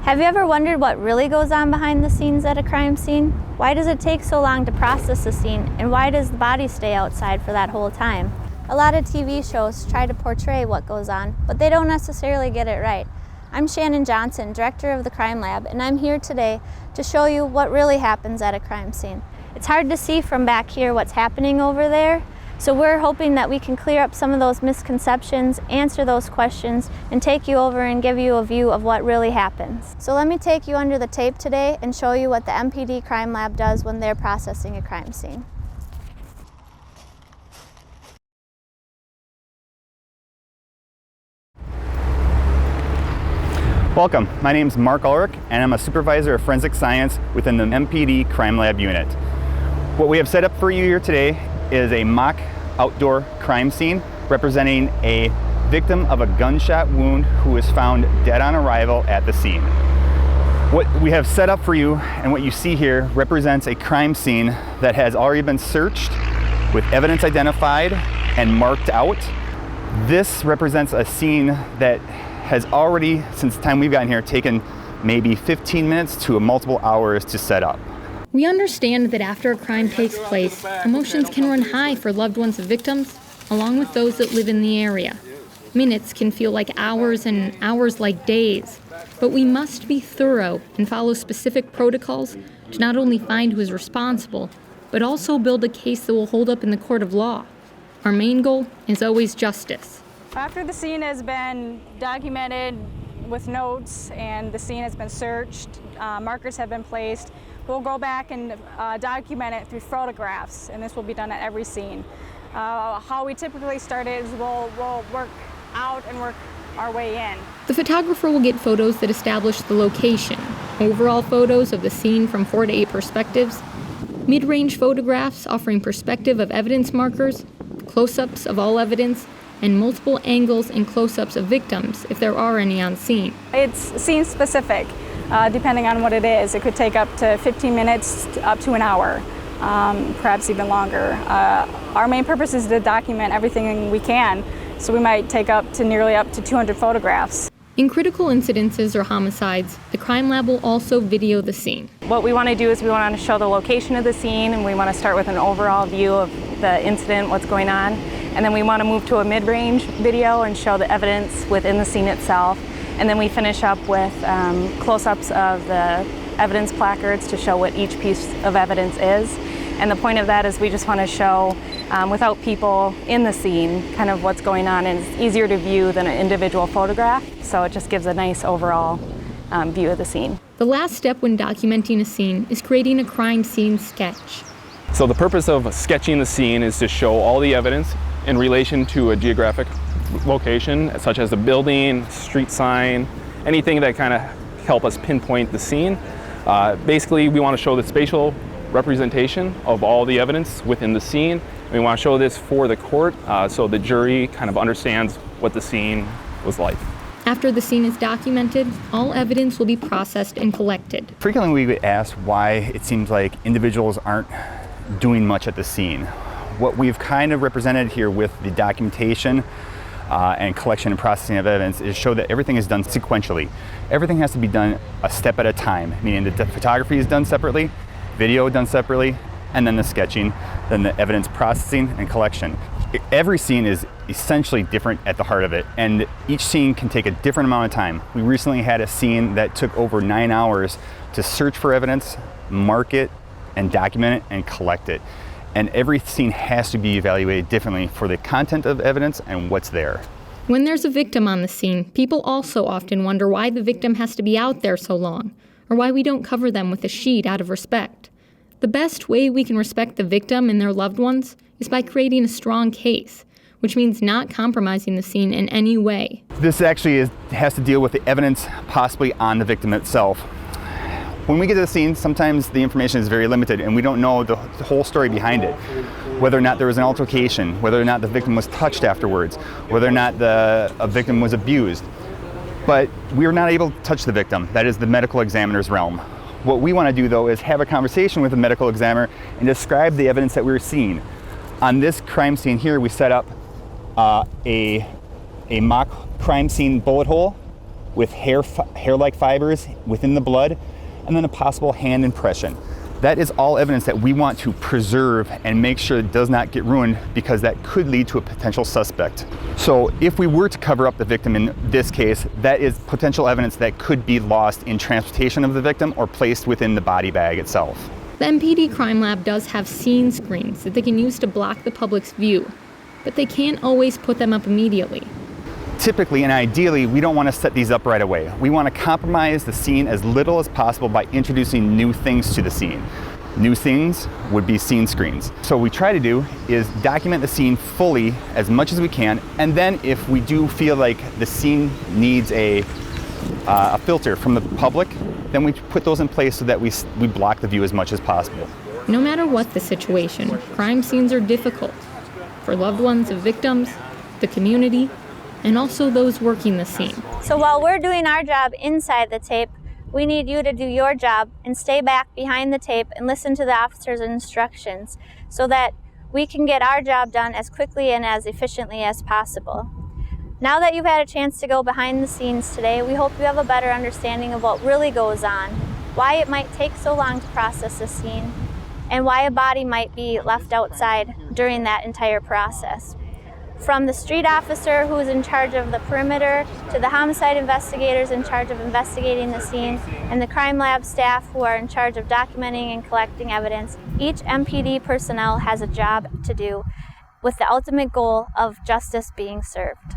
Have you ever wondered what really goes on behind the scenes at a crime scene? Why does it take so long to process a scene, and why does the body stay outside for that whole time? A lot of TV shows try to portray what goes on, but they don't necessarily get it right. I'm Shannon Johnson, Director of the Crime Lab, and I'm here today to show you what really happens at a crime scene. It's hard to see from back here what's happening over there, so we're hoping that we can clear up some of those misconceptions, answer those questions, and take you over and give you a view of what really happens. So let me take you under the tape today and show you what the MPD Crime Lab does when they're processing a crime scene. Welcome, my name is Mark Ulrich and I'm a supervisor of forensic science within the MPD Crime Lab unit. What we have set up for you here today is a mock outdoor crime scene representing a victim of a gunshot wound who was found dead on arrival at the scene. What we have set up for you and what you see here represents a crime scene that has already been searched with evidence identified and marked out. This represents a scene that has already, since the time we've gotten here, taken maybe 15 minutes to multiple hours to set up. We understand that after a crime takes place, emotions can run high for loved ones of victims, along with those that live in the area. Minutes can feel like hours and hours like days, but we must be thorough and follow specific protocols to not only find who is responsible, but also build a case that will hold up in the court of law. Our main goal is always justice. After the scene has been documented with notes and the scene has been searched, markers have been placed, we'll go back and document it through photographs, and this will be done at every scene. How we typically start is we'll work out and work our way in. The photographer will get photos that establish the location, overall photos of the scene from 4 to 8 perspectives, mid-range photographs offering perspective of evidence markers, close-ups of all evidence, and multiple angles and close-ups of victims if there are any on scene. It's scene specific. Depending on what it is. It could take up to 15 minutes up to an hour, perhaps even longer. Our main purpose is to document everything we can, so we might take up to nearly up to 200 photographs. In critical incidences or homicides, the crime lab will also video the scene. What we want to do is we want to show the location of the scene, and we want to start with an overall view of the incident, what's going on, and then we want to move to a mid-range video and show the evidence within the scene itself. And then we finish up with close-ups of the evidence placards to show what each piece of evidence is. And the point of that is we just want to show, without people in the scene, kind of what's going on, and it's easier to view than an individual photograph, so it just gives a nice overall view of the scene. The last step when documenting a scene is creating a crime scene sketch. So the purpose of sketching the scene is to show all the evidence in relation to a geographic location, such as a building, street sign, anything that kind of help us pinpoint the scene. Basically, we want to show the spatial representation of all the evidence within the scene. We want to show this for the court so the jury kind of understands what the scene was like. After the scene is documented, all evidence will be processed and collected. Frequently we get asked why it seems like individuals aren't doing much at the scene. What we've kind of represented here with the documentation and collection and processing of evidence is show that everything is done sequentially. Everything has to be done a step at a time, meaning the photography is done separately, video done separately, and then the sketching, then the evidence processing and collection. Every scene is essentially different at the heart of it, and each scene can take a different amount of time. We recently had a scene that took over 9 hours to search for evidence, mark it, and document it, and collect it. And every scene has to be evaluated differently for the content of evidence and what's there. When there's a victim on the scene, people also often wonder why the victim has to be out there so long, or why we don't cover them with a sheet out of respect. The best way we can respect the victim and their loved ones is by creating a strong case, which means not compromising the scene in any way. This actually has to deal with the evidence possibly on the victim itself. When we get to the scene, sometimes the information is very limited and we don't know the whole story behind it. Whether or not there was an altercation, whether or not the victim was touched afterwards, whether or not a victim was abused. But we are not able to touch the victim. That is the medical examiner's realm. What we want to do though is have a conversation with the medical examiner and describe the evidence that we're seeing. On this crime scene here, we set up a mock crime scene bullet hole with hair-like fibers within the blood, and then a possible hand impression. That is all evidence that we want to preserve and make sure it does not get ruined, because that could lead to a potential suspect. So if we were to cover up the victim in this case, that is potential evidence that could be lost in transportation of the victim or placed within the body bag itself. The MPD Crime Lab does have scene screens that they can use to block the public's view, but they can't always put them up immediately. Typically and ideally, we don't want to set these up right away. We want to compromise the scene as little as possible by introducing new things to the scene. New things would be scene screens. So what we try to do is document the scene fully as much as we can, and then if we do feel like the scene needs a filter from the public, then we put those in place so that we block the view as much as possible. No matter what the situation, crime scenes are difficult for loved ones of victims, the community, and also those working the scene. So while we're doing our job inside the tape, we need you to do your job and stay back behind the tape and listen to the officer's instructions so that we can get our job done as quickly and as efficiently as possible. Now that you've had a chance to go behind the scenes today, we hope you have a better understanding of what really goes on, why it might take so long to process a scene, and why a body might be left outside during that entire process. From the street officer who is in charge of the perimeter, to the homicide investigators in charge of investigating the scene, and the crime lab staff who are in charge of documenting and collecting evidence, each MPD personnel has a job to do with the ultimate goal of justice being served.